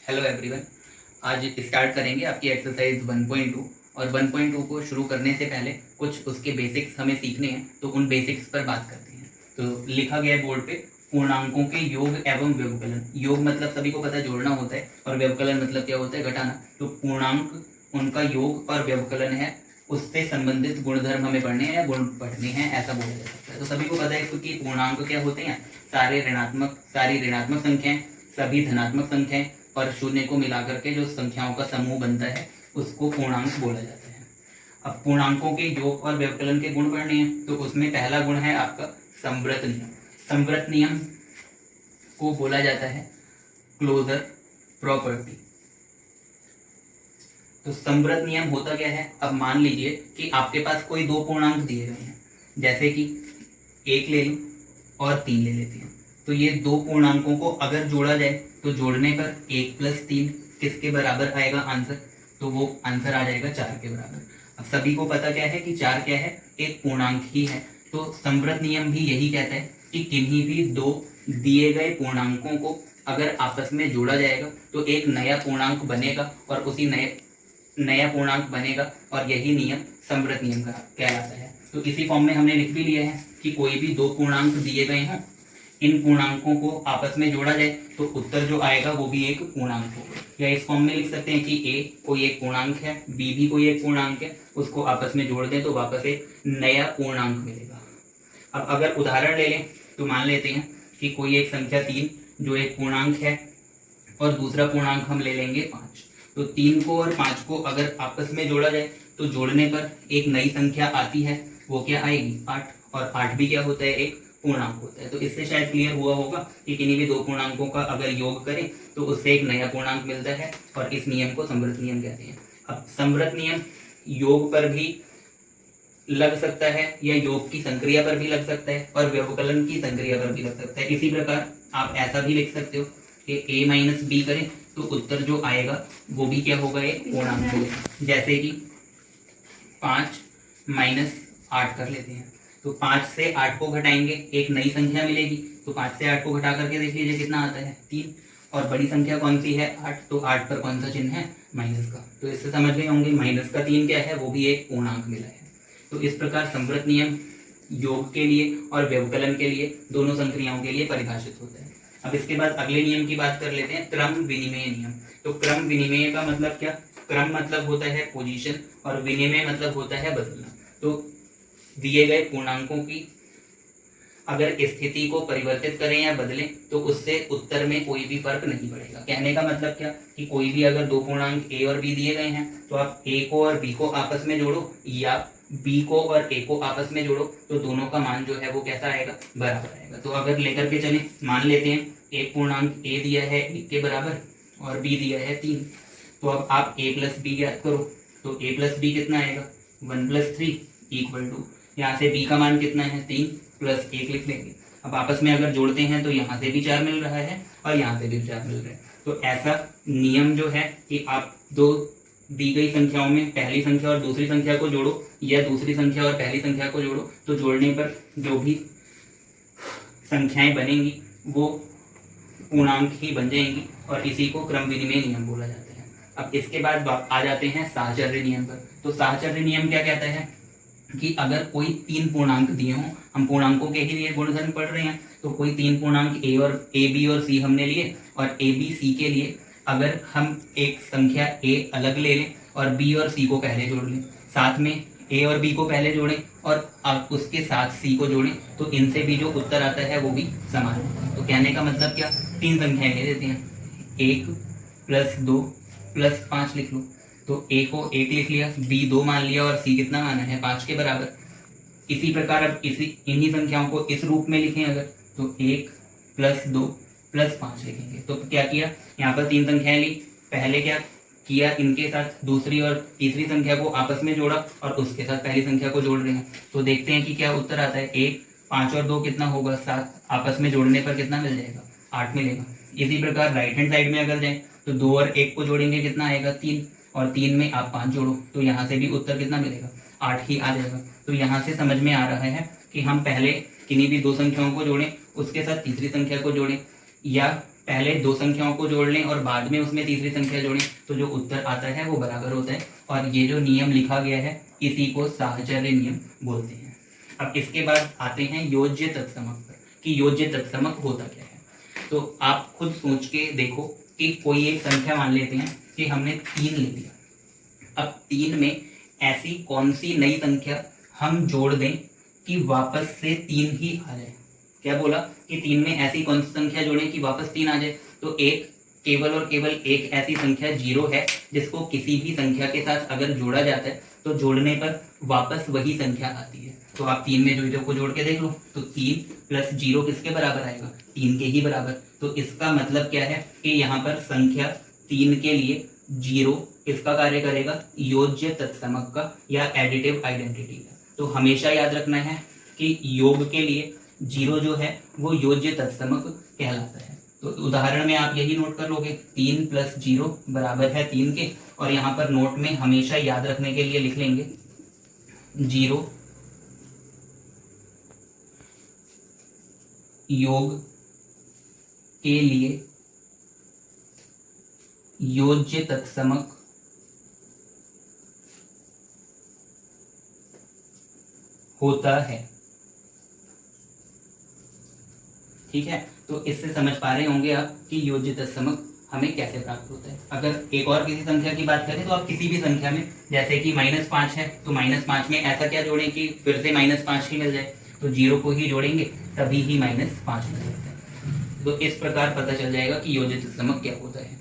Hello everyone. आज start करेंगे आपकी एक्सरसाइज 1.2 और 1.2 को शुरू करने से पहले कुछ उसके बेसिक्स हमें सीखने हैं, तो उन बेसिक्स पर बात करते हैं। तो लिखा गया है बोर्ड पे, पूर्णांकों के योग एवं व्यवकलन। योग मतलब सभी को पता है जोड़ना होता है, और व्यवकलन मतलब क्या होता है, घटाना। तो पूर्णांक उनका योग और व्यवकलन है, उससे संबंधित गुणधर्म हमें पढ़ने हैं या गुण पढ़ने हैं, ऐसा बोला जा सकता है। तो सभी को पता है क्योंकि पूर्णांक क्या होते हैं, सारी ऋणात्मक संख्याएं, सभी धनात्मक संख्याएं और शून्य को मिलाकर के जो संख्याओं का समूह बनता है उसको पूर्णांक बोला जाता है। अब पूर्णांकों के योग और व्यवकलन के गुण पढ़ने हैं, तो उसमें पहला गुण है आपका संवृत नियम। संवृत नियम को बोला जाता है क्लोजर प्रॉपर्टी। तो संवृत नियम होता क्या है, अब मान लीजिए कि आपके पास कोई दो पूर्णांक दिए गए हैं, जैसे कि 1 ले लो और 3 ले लेते हैं। तो ये दो पूर्णांकों को अगर जोड़ा जाए तो जोड़ने पर 1 + 3 किसके बराबर आएगा आंसर, तो वो आंसर आ जाएगा 4 के बराबर। अब सभी को पता क्या है कि 4 क्या है, एक पूर्णांक ही है। तो संवृत नियम भी यही कहता है कि किन्हीं भी दो दिए गए पूर्णांकों को अगर आपस में जोड़ा जाएगा तो एक नया पूर्णांक बनेगा, और उसी नया पूर्णांक बनेगा, और यही नियम संवृत नियम का कहलाता है। तो इसी फॉर्म में हमने लिख भी लिया है कि कोई भी दो पूर्णांक दिए गए हैं, इन पूर्णांकों को आपस में जोड़ा जाए तो उत्तर जो आएगा वो भी एक पूर्णांक होगा। या इस फॉर्म में लिख सकते हैं कि a कोई एक पूर्णांक है, b भी कोई एक पूर्णांक है, उसको आपस में जोड़ दें तो वापस एक नया पूर्णांक मिलेगा। अब अगर उदाहरण ले लें तो मान लेते हैं कि कोई एक संख्या 3 जो एक पूर्णांक है, और दूसरा पूर्णांक हम ले लेंगे 5। तो 3 को और 5 को अगर आपस में जोड़ा जाए तो जोड़ने पर एक नई संख्या आती है, वो क्या आएगी, 8। और 8 भी क्या होता है, एक पूर्णांक होता है। तो इससे शायद क्लियर हुआ होगा कि किन्हीं भी दो पूर्णांकों का अगर योग करें तो उससे एक नया पूर्णांक मिलता है, और इस नियम को संवृत नियम कहते हैं। अब संवृत नियम योग पर भी लग सकता है, या योग की संक्रिया पर भी लग सकता है, और व्यवकलन की संक्रिया पर भी लग सकता है। इसी प्रकार आप ऐसा भी लिख सकते हो कि a - b करें तो उत्तर जो आएगा वो भी क्या होगा, एक पूर्णांक होगा। जैसे कि 5 - 8 कर लेते हैं, तो 5 से 8 को घटाएंगे, एक नई संख्या मिलेगी। तो 5 से 8 को घटा करके देख लीजिए कितना आता है, 3। और बड़ी संख्या कौन सी है, 8। तो 8 पर कौन सा चिन्ह है, माइनस का। तो इससे समझ गए होंगे -3 क्या है, वो भी एक पूर्णांक मिला है। तो इस प्रकार संवृत नियम योग के लिए और व्यवकलन के लिए, दोनों संक्रियाओं के लिए परिभाषित होता है। अब इसके बाद अगले नियम की बात कर लेते हैं, क्रम विनिमय नियम। तो क्रम विनिमय का मतलब क्या, क्रम मतलब होता है पोजीशन, और विनिमय मतलब होता है बदलना। तो दिए गए पूर्णांकों की अगर स्थिति को परिवर्तित करें या बदलें तो उससे उत्तर में कोई भी फर्क नहीं पड़ेगा। कहने का मतलब क्या, कि कोई भी अगर दो पूर्णांक a और b दिए गए हैं तो आप a को और b को आपस में जोड़ो, या b को और a को आपस में जोड़ो, तो दोनों का मान जो है वो कैसा आएगा, बराबर आएगा। तो अगर लेकर के चले, मान लेते हैं एक पूर्णांक a दिया है 1 के बराबर और b दिया है 3। तो अब आप a + b ज्ञात करो, तो a + b कितना आएगा, 1 + 3 = यहाँ से b का मान कितना है, 3 + 1 लिख लेंगे। अब आपस में अगर जोड़ते हैं तो यहाँ से भी 4 मिल रहा है और यहाँ से भी 4 मिल रहा है। तो ऐसा नियम जो है कि आप दो दी गई संख्याओं में पहली संख्या और दूसरी संख्या को जोड़ो, या दूसरी संख्या और पहली संख्या को जोड़ो, तो जोड़ने पर जो भी संख्याएं बनेंगी वो पूर्णांक ही बन जाएंगी, और इसी को क्रम विनिमय नियम बोला जाता है। अब इसके बाद आ जाते हैं साहचर्य नियम पर। तो साहचर्य नियम क्या कहता है कि अगर कोई 3 पूर्णांक दिए हों, हम पूर्णांकों के ही लिए गुणधर्म पढ़ रहे हैं, तो कोई 3 पूर्णांक a b और c हमने लिए, और a b c के लिए अगर हम एक संख्या a अलग ले लें और b और c को पहले जोड़ लें, साथ में a और b को पहले जोड़ें और आप उसके साथ c को जोड़ें, तो इनसे भी जो उत्तर आता है वो भी समान है। तो कहने का मतलब क्या, 3 संख्याएं ले लेते हैं, 1 + 2 + 5 लिख लो। तो a को 1 लिख लिया, b 2 मान लिया, और c कितना माना है, 5 के बराबर। इसी प्रकार अब इन्हीं संख्याओं को इस रूप में लिखें अगर, तो 1 + 2 + 5 लिखेंगे। तो क्या किया, यहाँ पर 3 संख्याएं ली, पहले क्या किया, इनके साथ दूसरी और तीसरी संख्या को आपस में जोड़ा, और उसके साथ पहली संख्या को जोड़ रहे हैं। तो देखते हैं कि क्या उत्तर आता है, 1 5 और 2 कितना होगा, 7। आपस में जोड़ने पर कितना मिल जाएगा, 8 मिलेगा। इसी प्रकार राइट हैंड साइड में अगर जाए तो 2 और 1 को जोड़ेंगे, कितना आएगा, 3, और 3 में आप 5 जोड़ो, तो यहाँ से भी उत्तर कितना मिलेगा, 8 ही आ जाएगा। तो यहाँ से समझ में आ रहा है कि हम पहले किन्हीं भी दो संख्याओं को जोड़ें, उसके साथ तीसरी संख्या को जोड़ें, या पहले दो संख्याओं को जोड़ लें और बाद में उसमें तीसरी संख्या जोड़ें तो जो उत्तर आता है वो बराबर होता है। और ये जो नियम लिखा गया है इसी को साहचर्य नियम बोलते हैं। अब इसके बाद आते हैं योज्य तत्समक पर, कि योज्य तत्समक होता क्या है। तो आप खुद सोच के देखो कि कोई एक संख्या मान लेते हैं कि हमने 3 ले लिया। अब 3 में ऐसी कौन सी नई संख्या हम जोड़ दें कि वापस से 3 ही आ जाए। क्या बोला कि 3 में ऐसी कौन सी संख्या जोड़ें कि वापस 3 आ जाए। तो एक केवल और केवल एक ऐसी संख्या 0 है जिसको किसी भी संख्या के साथ अगर जोड़ा जाता है तो जोड़ने पर वापस वही संख्या आती है। तो आप 3 में 0 को जोड़ के देख लो तो 3 + 0 किसके बराबर आएगा, 3 के ही बराबर। तो इसका मतलब क्या है कि यहाँ पर संख्या 3 के लिए 0 किसका कार्य करेगा, योज्य तत्समक का या एडिटिव आइडेंटिटी का। तो हमेशा याद रखना है कि योग के लिए 0 जो है वो योज्य तत्समक कहलाता है। तो उदाहरण में आप यही नोट कर लोगे 3 + 0 बराबर है 3 के, और यहाँ पर नोट में हमेशा याद रखने के लिए लिख लेंगे 0 योग के लिए योज्य तत्समक होता है। ठीक है, तो इससे समझ पा रहे होंगे आप कि योज्य तत्समक हमें कैसे प्राप्त होता है। अगर एक और किसी संख्या की बात करें तो आप किसी भी संख्या में, जैसे कि -5 है तो -5 में ऐसा क्या जोड़ें कि फिर से -5 ही मिल जाए। तो 0 को ही जोड़ेंगे तभी ही -5 मिल जाता है। तो इस प्रकार पता चल जाएगा कि योज्य तत्समक क्या होता है।